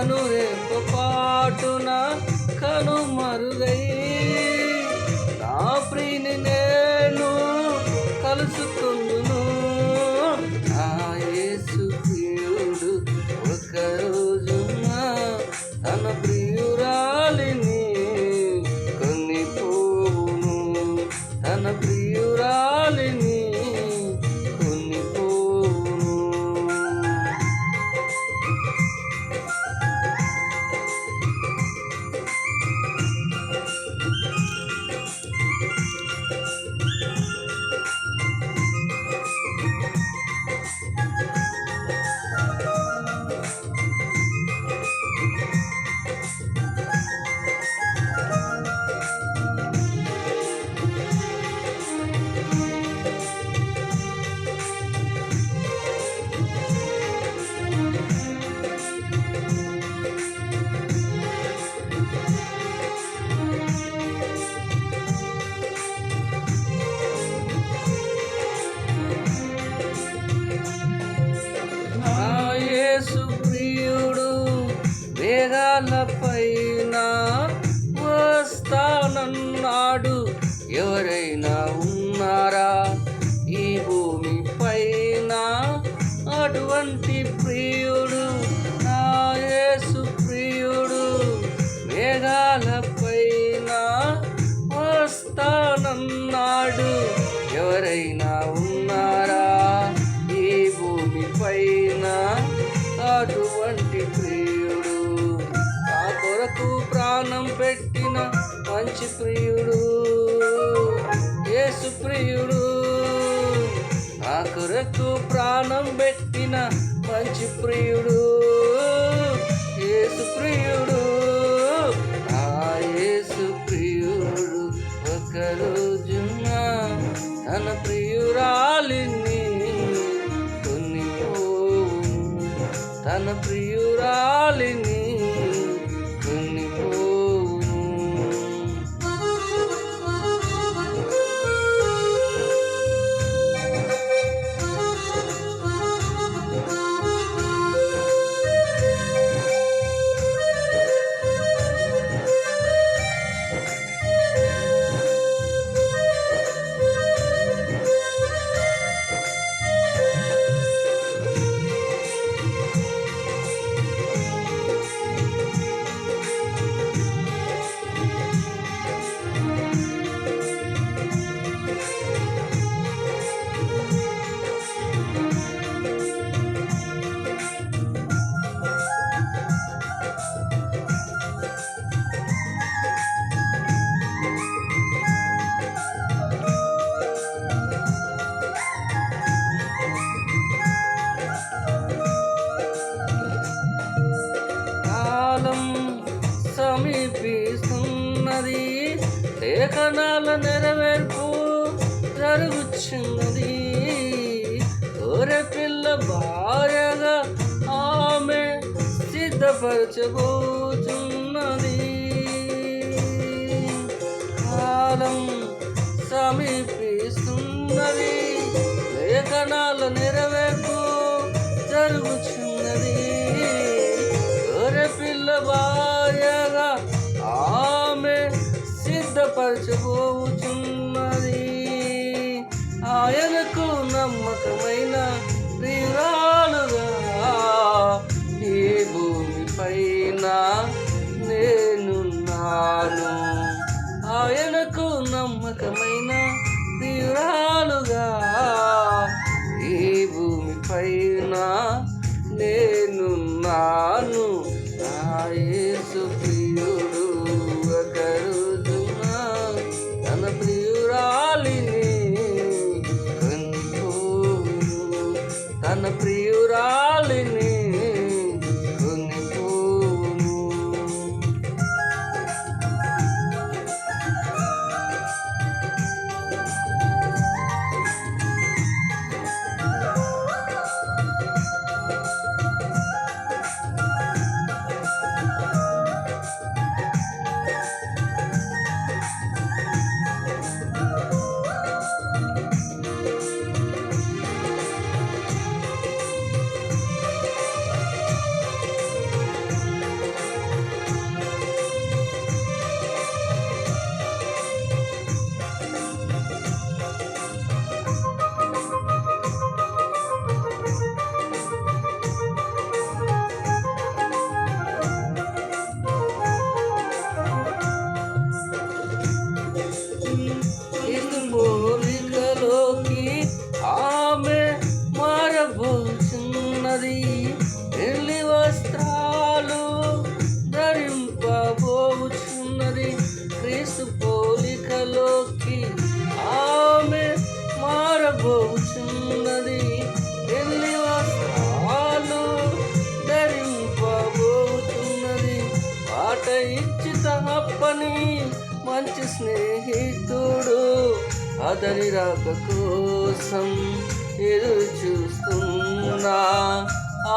కనురెప్ప పాటున కనుమరుగై నా ప్రియుని నేను కలుసుకుందును. నా యేసు ప్రియుడు ఒక రోజున తన ప్రియురాలిని కొనిపోవును. తన ప్రియురాలిని కొనిపోవును. ప్రియుడు మేఘాలపైన వస్తానన్నాడు. ఎవరైనా ఉన్నారా ఈ భూమి పైన అటువంటి ప్రియుడు? నా యేసు ప్రియుడు మేఘాలపైన వస్తానన్నాడు. ఎవరైనా ఉన్నారా ఈ భూమి పైన అటువంటి ప్రియుడు? నా కొరకు ప్రాణం పెట్టిన మంచి ప్రియుడు యేసు ప్రియుడు. నా కొరకు ప్రాణం పెట్టిన మంచి ప్రియుడు యేసు ప్రియుడు. నా యేసు ప్రియుడు ఒక రోజున తన ప్రియురాలిని కొనిపోవును. తన ప్రియురాలిని కొనిపోవును. సమీపిస్తున్నది, లేఖనాల నెరవేర్పు జరుగుచున్నది. గొర్రెపిల్ల భార్యగా ఆమె సిద్ధపరచబోతున్నది. కాలం సమీపిస్తున్నది, లేఖనాల నెరవేర్పు జరుగుచున్నది. గొర్రెపిల్ల భార్యగా ఆమె సిద్ధపరచబోచున్నది. ఆయనకు నమ్మకమైన ప్రియురాలుగా ఈ భూమి పైన నేనున్నాను. ఆయనకు నమ్మకమైన ప్రియురాలుగా ఈ భూమి పైన నేనున్నాను. నా యేసు ప్రియుడు ఒక రోజున తన ప్రియురాలిని కొనిపోవును. తన ప్రియురాలిని కొనిపోవును. ఇచ్చి తప్పని మంచి స్నేహితుడు అతని రాక కోసం ఎదురు చూస్తున్నా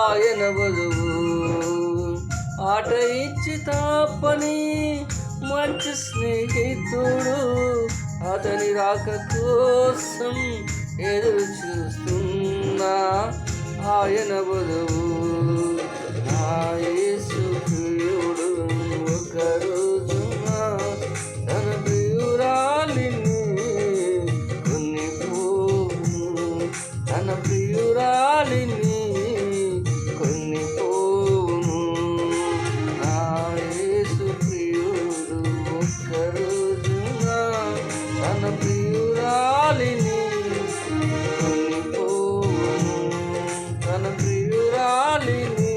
ఆయన బదువు ఆట ఇచ్చి తప్పని మంచి స్నేహితుడు అతని రాక కోసం ఎదురు చూస్తున్నా ఆయన బదువు నా యేసు ప్రియుడు ఒక రోజున తన ప్రియురాలిని కొనిపోవును తన ప్రియురాలిని కొనిపోవును నా యేసు ప్రియుడు ఒక రోజున తన ప్రియురాలిని కొనిపోవును తన ప్రియురాలిని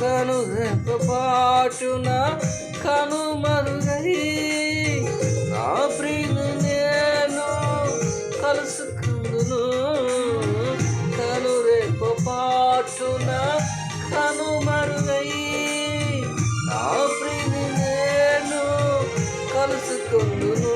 కను రెప్పపాటున కనుమరుగై నా ప్రియుని నేను కలుసుకుందును కను రెప్పపాటున కనుమరుగై నా ప్రియుని నేను కలుసుకుందును